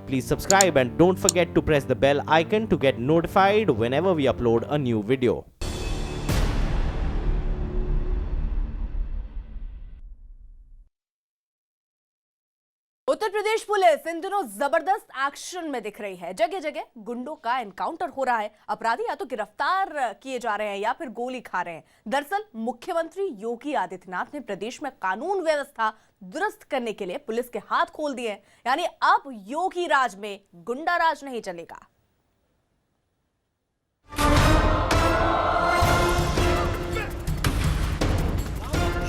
Please subscribe and don't forget to press the bell icon to get notified whenever we upload a new video. Uttar Pradesh police इन दिनों जबरदस्त action में दिख रही है। जगह जगह गुंडों का एनकाउंटर हो रहा है। अपराधी या तो गिरफ्तार किए जा रहे हैं या फिर गोली खा रहे हैं। दरअसल मुख्यमंत्री योगी आदित्यनाथ ने प्रदेश में कानून व्यवस्था दुरुस्त करने के लिए पुलिस के हाथ खोल दिए हैं। यानी अब योगी राज में गुंडा राज नहीं चलेगा।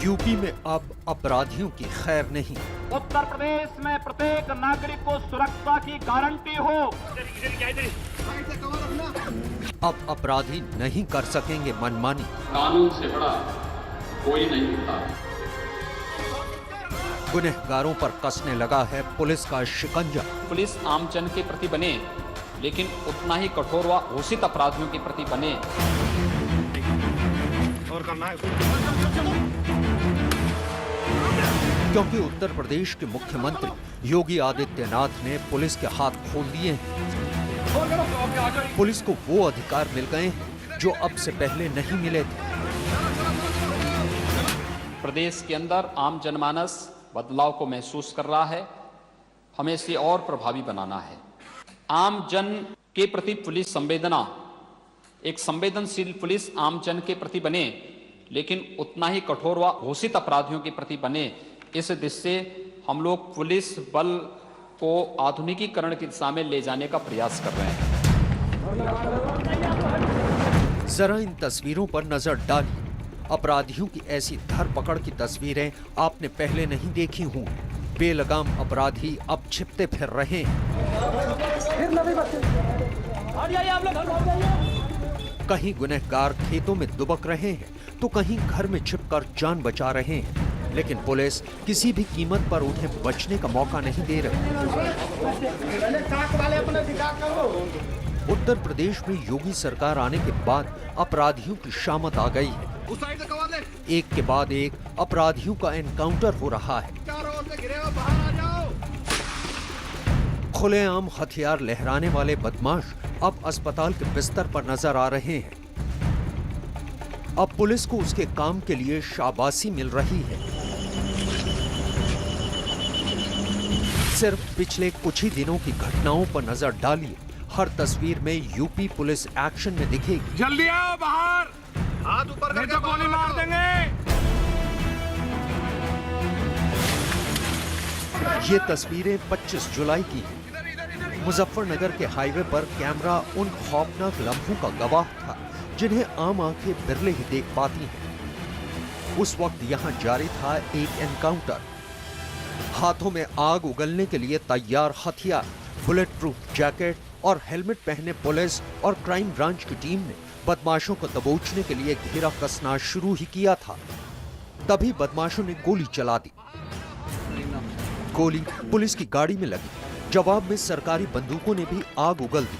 यूपी में अब अपराधियों की खैर नहीं। उत्तर प्रदेश में प्रत्येक नागरिक को सुरक्षा की गारंटी हो। अब अपराधी नहीं कर सकेंगे मनमानी। कानून से बड़ा कोई नहीं होता। गुनहगारों पर कसने लगा है पुलिस का शिकंजा। पुलिस आम जन के प्रति बने, लेकिन उतना ही कठोर व घोषित अपराधियों के प्रति बने। और करना है क्योंकि उत्तर प्रदेश के मुख्यमंत्री योगी आदित्यनाथ ने पुलिस के हाथ खोल दिए हैं। पुलिस को वो अधिकार मिल गए हैं जो अब से पहले नहीं मिले थे। प्रदेश के अंदर आम जनमानस बदलाव को महसूस कर रहा है। हमें इसे और प्रभावी बनाना है। आम जन के प्रति पुलिस संवेदना, एक संवेदनशील पुलिस आम जन के प्रति बने, लेकिन उतना ही कठोर व घोषित अपराधियों के प्रति बने। इस दिशा से हम लोग पुलिस बल को आधुनिकीकरण की दिशा में ले जाने का प्रयास कर रहे हैं। जरा इन तस्वीरों पर नजर डालिए। अपराधियों की ऐसी धरपकड़ की तस्वीरें आपने पहले नहीं देखी हों। बेलगाम अपराधी अब छिपते फिर रहे हैं। कहीं गुनहगार खेतों में दुबक रहे हैं तो कहीं घर में छिपकर जान बचा रहे हैं। लेकिन पुलिस किसी भी कीमत पर उन्हें बचने का मौका नहीं दे रही। उत्तर प्रदेश में योगी सरकार आने के बाद अपराधियों की शामत आ गई है। एक के बाद एक अपराधियों का एनकाउंटर हो रहा है। खुलेआम हथियार लहराने वाले बदमाश अब अस्पताल के बिस्तर पर नजर आ रहे हैं। अब पुलिस को उसके काम के लिए शाबाशी मिल रही है। सिर्फ पिछले कुछ ही दिनों की घटनाओं पर नजर डालिए। हर तस्वीर में यूपी पुलिस एक्शन में दिखेगी। जल्दी आओ बाहर, हाथ ऊपर करके गोली मार देंगे। ये तस्वीरें 25 जुलाई की हैं। मुजफ्फरनगर के हाईवे पर कैमरा उन खौफनाक लम्हों का गवाह था जिन्हें आम आंखें बिरले ही देख पाती हैं। उस वक्त यहां जारी था एक एनकाउंटर। हाथों में आग उगलने के लिए तैयार हथियार, बुलेट प्रूफ जैकेट और हेलमेट पहने पुलिस और क्राइम ब्रांच की टीम ने बदमाशों को दबोचने के लिए घेरा कसना शुरू ही किया था। तभी बदमाशों ने गोली चला दी। गोली पुलिस की गाड़ी में लगी। जवाब में सरकारी बंदूकों ने भी आग उगल दी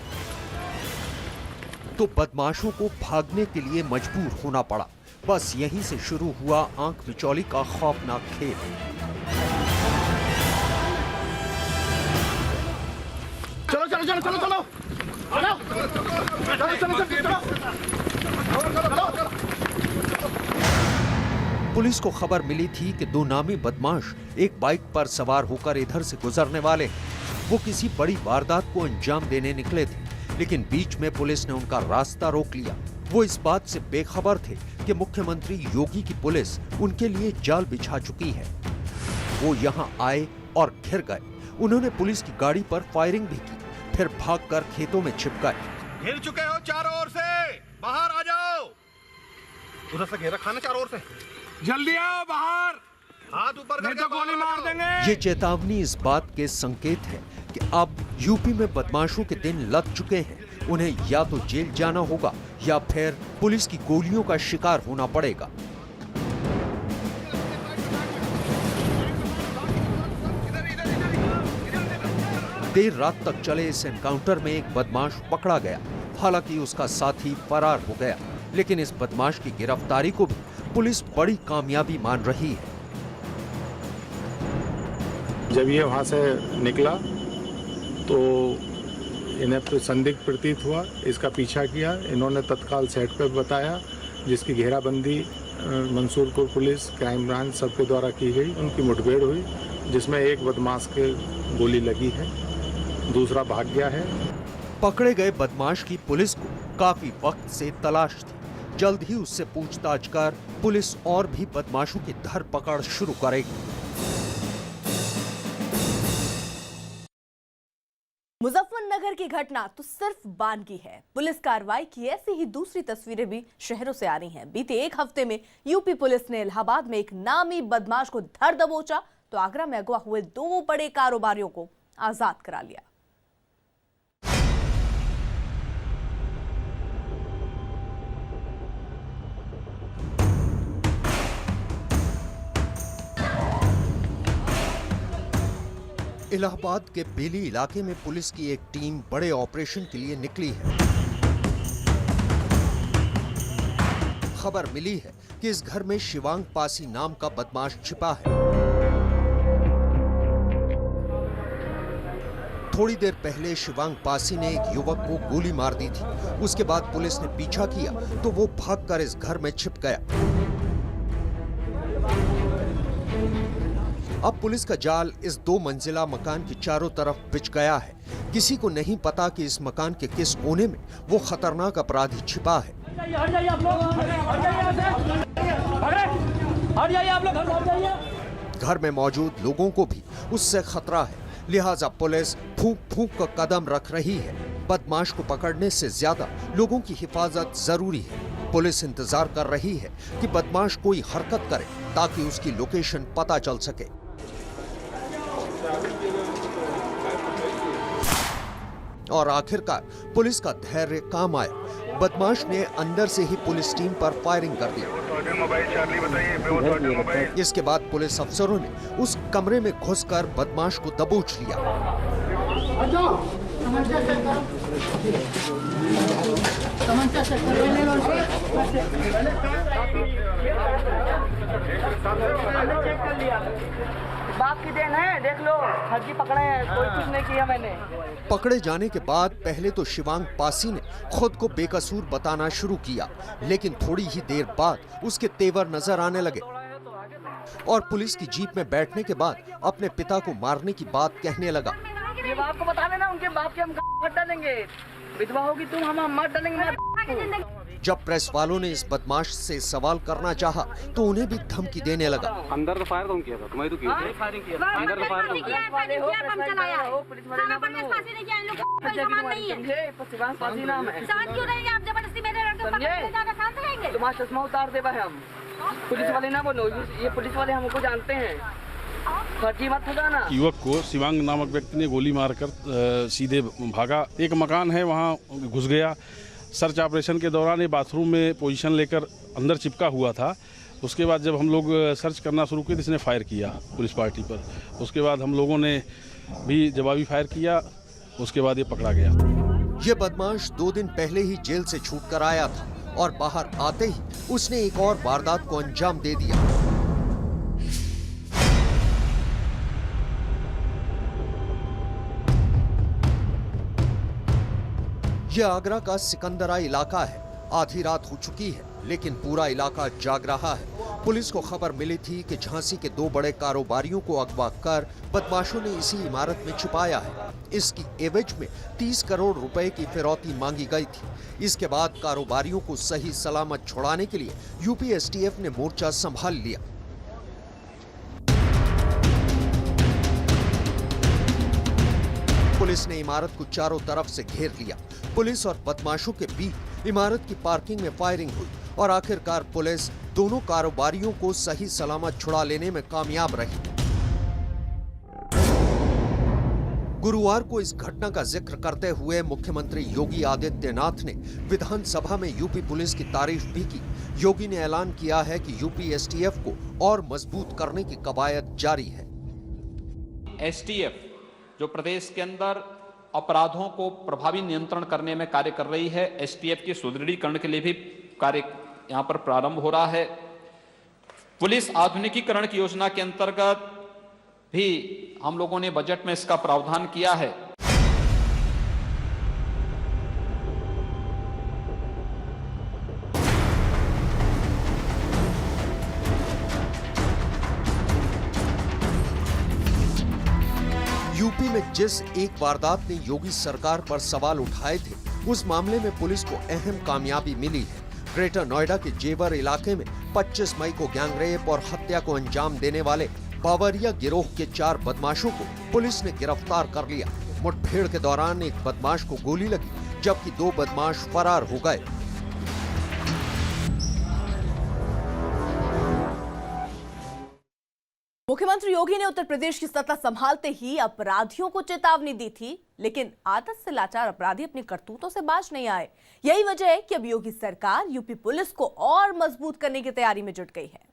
तो बदमाशों को भागने के लिए मजबूर होना पड़ा। बस यहीं से शुरू हुआ आंख मिचौली का खौफनाक खेल। चलो चलो चलो चलो चलो पुलिस को खबर मिली थी कि दो नामी बदमाश एक बाइक पर सवार होकर इधर से गुजरने वाले हैं। वो किसी बड़ी वारदात को अंजाम देने निकले थे, लेकिन बीच में पुलिस ने उनका रास्ता रोक लिया। वो इस बात से बेखबर थे कि मुख्यमंत्री योगी की पुलिस उनके लिए जाल बिछा चुकी है। वो यहाँ आए और घिर गए। उन्होंने पुलिस की गाड़ी पर फायरिंग भी की, फिर भागकर खेतों में छिप गए। घिर चुके हो चारों ओर से, बाहर आ जाओ। उधर से घेरा खाना चारों ओर से। जल्दी आओ बाहर, हाथ ऊपर करके गोली मार देंगे। ये चेतावनी इस बात के संकेत है कि अब यूपी में बदमाशों के दिन लग चुके हैं। उन्हें या तो जेल जाना होगा या फिर पुलिस की गोलियों का शिकार होना पड़ेगा। देर रात तक चले इस एनकाउंटर में एक बदमाश पकड़ा गया। हालांकि उसका साथी फरार हो गया, लेकिन इस बदमाश की गिरफ्तारी को भी पुलिस बड़ी कामयाबी मान रही है। जब ये वहां से निकला तो इन्हें संदिग्ध प्रतीत हुआ, इसका पीछा किया। इन्होंने तत्काल सेट पर बताया, जिसकी घेराबंदी मंसूरपुर पुलिस, क्राइम ब्रांच सबके द्वारा की गई। उनकी मुठभेड़ हुई, जिसमें एक बदमाश के गोली लगी है, दूसरा भाग गया है। पकड़े गए बदमाश की पुलिस को काफी वक्त से तलाश थी। जल्द ही उससे पूछताछ कर पुलिस और भी बदमाशों की धरपकड़ शुरू करेगी। मुजफ्फरनगर की घटना तो सिर्फ बान की है। पुलिस कार्रवाई की ऐसी ही दूसरी तस्वीरें भी शहरों से आ रही हैं। बीते एक हफ्ते में यूपी पुलिस ने इलाहाबाद में एक नामी बदमाश को धर दबोचा तो आगरा में अगवा हुए 2 बड़े कारोबारियों को आजाद करा लिया। इलाहाबाद के बेली इलाके में पुलिस की एक टीम बड़े ऑपरेशन के लिए निकली है। खबर मिली है कि इस घर में शिवांग पासी नाम का बदमाश छिपा है। थोड़ी देर पहले शिवांग पासी ने एक युवक को गोली मार दी थी। उसके बाद पुलिस ने पीछा किया तो वो भागकर इस घर में छिप गया। अब पुलिस का जाल इस 2 मंजिला मकान के चारों तरफ बिछ गया है। किसी को नहीं पता कि इस मकान के किस कोने में वो खतरनाक अपराधी छिपा है। घर में मौजूद लोगों को भी उससे खतरा है, लिहाजा पुलिस फूंक फूंक कर कदम रख रही है। बदमाश को पकड़ने से ज्यादा लोगों की हिफाजत जरूरी है। पुलिस इंतजार कर रही है कि बदमाश कोई हरकत करे ताकि उसकी लोकेशन पता चल सके। और आखिरकार पुलिस का धैर्य काम आया। बदमाश ने अंदर से ही पुलिस टीम पर फायरिंग कर दी। इसके बाद पुलिस अफसरों ने उस कमरे में घुसकर बदमाश को दबोच लिया। बाप की देन है, देख लो, फर्जी पकड़े हैं, कोई कुछ नहीं किया मैंने। पकड़े जाने के बाद पहले तो शिवांग पासी ने खुद को बेकसूर बताना शुरू किया, लेकिन थोड़ी ही देर बाद उसके तेवर नजर आने लगे और पुलिस की जीप में बैठने के बाद अपने पिता को मारने की बात कहने लगा। ये बाप को बता देना, उनके बाप के हम मत डालेंगे, विधवा होगी तुम, हम मत डालेंगे। जब प्रेस वालों ने इस बदमाश से सवाल करना चाहा तो उन्हें भी धमकी देने लगा। अंदर तो फायर तुम किया था, तुम्हें तो किया था, फायरिंग किया था, अंदर तो फायर तुम किया था, हम चलाया हो, पुलिस वाले ना बनो, फांसी नहीं किया, इन लोग कोई सामान नहीं है, शिवांग पासी नाम है। शांत क्यों रहेंगे आप? जबरदस्ती मेरे लड़के को पकड़ के जाकर शांत रहेंगे? तुम्हारा चश्मा उतार देवा है हम, पुलिस वाले ना बनो, ये पुलिस वाले हमको जानते हैं, फर्जी मत लगाना। युवक को शिवांग नामक व्यक्ति ने गोली मारकर सीधे भागा। एक मकान है, वहाँ घुस गया। सर्च ऑपरेशन के दौरान ये बाथरूम में पोजीशन लेकर अंदर चिपका हुआ था। उसके बाद जब हम लोग सर्च करना शुरू किए तो इसने फायर किया पुलिस पार्टी पर। उसके बाद हम लोगों ने भी जवाबी फायर किया। उसके बाद ये पकड़ा गया। ये बदमाश 2 दिन पहले ही जेल से छूटकर आया था और बाहर आते ही उसने एक और वारदात को अंजाम दे दिया। यह आगरा का सिकंदरा इलाका है। आधी रात हो चुकी है लेकिन पूरा इलाका जाग रहा है। पुलिस को खबर मिली थी कि झांसी के 2 बड़े कारोबारियों को अगवा कर बदमाशों ने इसी इमारत में छिपाया है। इसकी एवज में 30 करोड़ रुपए की फिरौती मांगी गई थी। इसके बाद कारोबारियों को सही सलामत छुड़ाने के लिए यूपी एसटीएफ ने मोर्चा संभाल लिया। पुलिस ने इमारत को चारों तरफ से घेर लिया। पुलिस और बदमाशों के बीच इमारत की पार्किंग में फायरिंग हुई और आखिरकार पुलिस दोनों कारोबारियों को सही सलामत छुड़ा लेने में कामयाब रही। गुरुवार को इस घटना का जिक्र करते हुए मुख्यमंत्री योगी आदित्यनाथ ने विधानसभा में यूपी पुलिस की तारीफ भी की। योगी ने ऐलान किया है कि यूपी एसटीएफ को और मजबूत करने की कवायद जारी है। एसटीएफ जो प्रदेश के अंदर अपराधों को प्रभावी नियंत्रण करने में कार्य कर रही है, एसटीएफ के सुदृढ़ीकरण के लिए भी कार्य यहां पर प्रारंभ हो रहा है। पुलिस आधुनिकीकरण की योजना के अंतर्गत भी हम लोगों ने बजट में इसका प्रावधान किया है। में जिस एक वारदात ने योगी सरकार पर सवाल उठाए थे, उस मामले में पुलिस को अहम कामयाबी मिली है। ग्रेटर नोएडा के जेवर इलाके में 25 मई को गैंगरेप और हत्या को अंजाम देने वाले बावरिया गिरोह के 4 बदमाशों को पुलिस ने गिरफ्तार कर लिया। मुठभेड़ के दौरान एक बदमाश को गोली लगी, जबकि 2 बदमाश फरार हो गए। मुख्यमंत्री योगी ने उत्तर प्रदेश की सत्ता संभालते ही अपराधियों को चेतावनी दी थी, लेकिन आदत से लाचार अपराधी अपनी करतूतों से बाज नहीं आए। यही वजह है कि अब योगी सरकार यूपी पुलिस को और मजबूत करने की तैयारी में जुट गई है।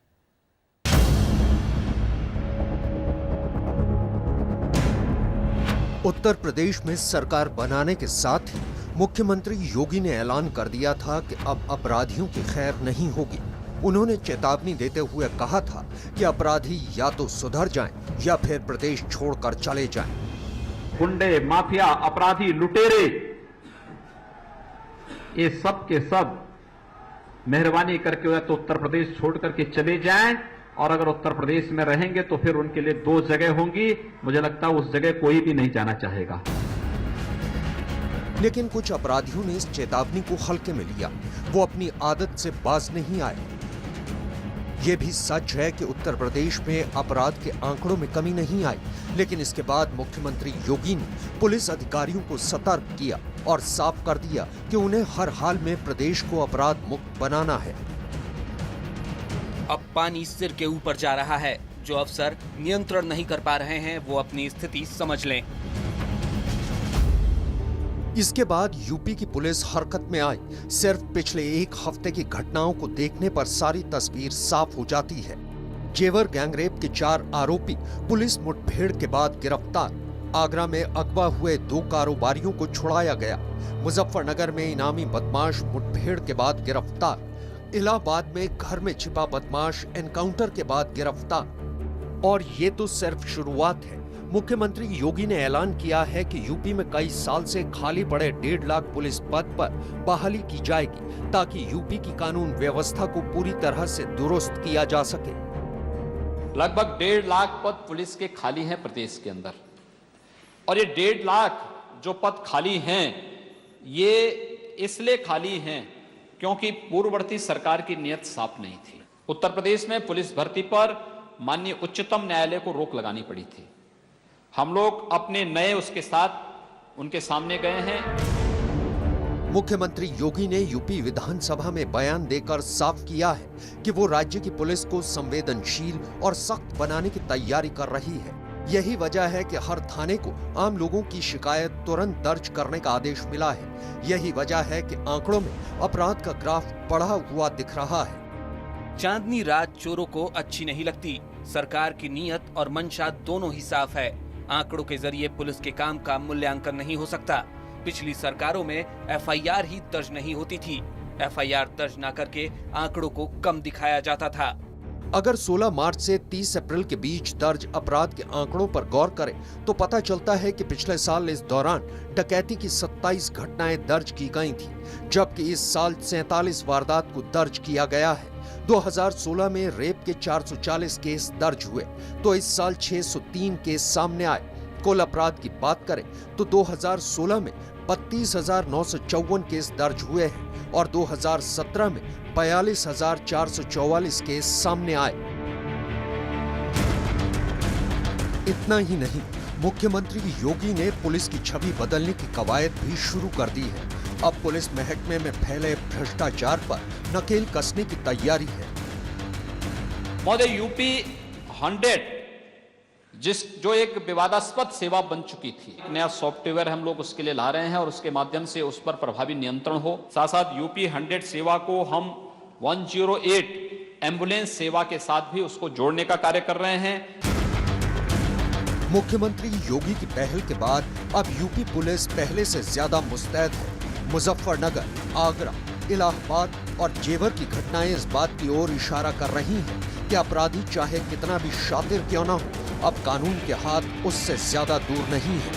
उत्तर प्रदेश में सरकार बनाने के साथ ही मुख्यमंत्री योगी ने ऐलान कर दिया था कि अब अपराधियों की खैर नहीं होगी। उन्होंने चेतावनी देते हुए कहा था कि अपराधी या तो सुधर जाएं या फिर प्रदेश छोड़कर चले जाएं। गुंडे, माफिया, अपराधी, लुटेरे, ये सब के सब मेहरबानी करके तो उत्तर प्रदेश छोड़ करके चले जाएं, और अगर उत्तर प्रदेश में रहेंगे तो फिर उनके लिए 2 जगह होंगी। मुझे लगता है उस जगह कोई भी नहीं जाना चाहेगा। लेकिन कुछ अपराधियों ने इस चेतावनी को हल्के में लिया। वो अपनी आदत से बाज नहीं आए। ये भी सच है कि उत्तर प्रदेश में अपराध के आंकड़ों में कमी नहीं आई, लेकिन इसके बाद मुख्यमंत्री योगी ने पुलिस अधिकारियों को सतर्क किया और साफ कर दिया कि उन्हें हर हाल में प्रदेश को अपराध मुक्त बनाना है। अब पानी सिर के ऊपर जा रहा है। जो अफसर नियंत्रण नहीं कर पा रहे हैं, वो अपनी स्थिति समझ लें। इसके बाद यूपी की पुलिस हरकत में आई। सिर्फ पिछले 1 हफ्ते की घटनाओं को देखने पर सारी तस्वीर साफ हो जाती है। जेवर गैंगरेप के 4 आरोपी पुलिस मुठभेड़ के बाद गिरफ्तार। आगरा में अगवा हुए 2 कारोबारियों को छुड़ाया गया। मुजफ्फरनगर में इनामी बदमाश मुठभेड़ के बाद गिरफ्तार। इलाहाबाद में घर में छिपा बदमाश एनकाउंटर के बाद गिरफ्तार। और ये तो सिर्फ शुरुआत है। मुख्यमंत्री योगी ने ऐलान किया है कि यूपी में कई साल से खाली पड़े 1.5 लाख पुलिस पद पर बहाली की जाएगी, ताकि यूपी की कानून व्यवस्था को पूरी तरह से दुरुस्त किया जा सके। लगभग 1.5 लाख पद पुलिस के खाली हैं प्रदेश के अंदर, और ये 1.5 लाख जो पद खाली हैं, ये इसलिए खाली हैं क्योंकि पूर्ववर्ती सरकार की नीयत साफ नहीं थी। उत्तर प्रदेश में पुलिस भर्ती पर माननीय उच्चतम न्यायालय को रोक लगानी पड़ी थी। हम लोग अपने नए उसके साथ उनके सामने गए हैं। मुख्यमंत्री योगी ने यूपी विधानसभा में बयान देकर साफ किया है कि वो राज्य की पुलिस को संवेदनशील और सख्त बनाने की तैयारी कर रही है। यही वजह है कि हर थाने को आम लोगों की शिकायत तुरंत दर्ज करने का आदेश मिला है। यही वजह है कि आंकड़ों में अपराध का ग्राफ बढ़ा हुआ दिख रहा है। चांदनी रात चोरों को अच्छी नहीं लगती। सरकार की नीयत और मंशा दोनों ही साफ है। आंकड़ों के जरिए पुलिस के काम का मूल्यांकन नहीं हो सकता। पिछली सरकारों में एफआईआर ही दर्ज नहीं होती थी। एफआईआर दर्ज न करके आंकड़ों को कम दिखाया जाता था। अगर 16 मार्च से 30 अप्रैल के बीच दर्ज अपराध के आंकड़ों पर गौर करें तो पता चलता है कि पिछले साल इस दौरान डकैती की 27 घटनाएं दर्ज की गई थी, जबकि इस साल 47 वारदात को दर्ज किया गया है। 2016 में रेप के 440 केस दर्ज हुए तो इस साल 603 केस सामने आए। कुल अपराध की बात करें तो 2016 में 32,954 केस दर्ज हुए हैं और 2017 में 42,444 केस सामने आए। इतना ही नहीं, मुख्यमंत्री योगी ने पुलिस की छवि बदलने की कवायद भी शुरू कर दी है। अब पुलिस महकमे में फैले भ्रष्टाचार पर नकेल कसने की तैयारी है। महोदय, यूपी 100 जो एक विवादास्पद सेवा बन चुकी थी, नया सॉफ्टवेयर हम लोग उसके लिए ला रहे हैं और उसके माध्यम से उस पर प्रभावी नियंत्रण हो। साथ साथ यूपी 100 सेवा को हम 108 एम्बुलेंस सेवा के साथ भी उसको जोड़ने का कार्य कर रहे हैं। मुख्यमंत्री योगी की पहल के बाद अब यूपी पुलिस पहले से ज्यादा मुस्तैद है। मुजफ्फरनगर, आगरा, इलाहाबाद और जेवर की घटनाएं इस बात की ओर इशारा कर रही हैं कि अपराधी चाहे कितना भी शातिर क्यों न हो, अब कानून के हाथ उससे ज्यादा दूर नहीं है।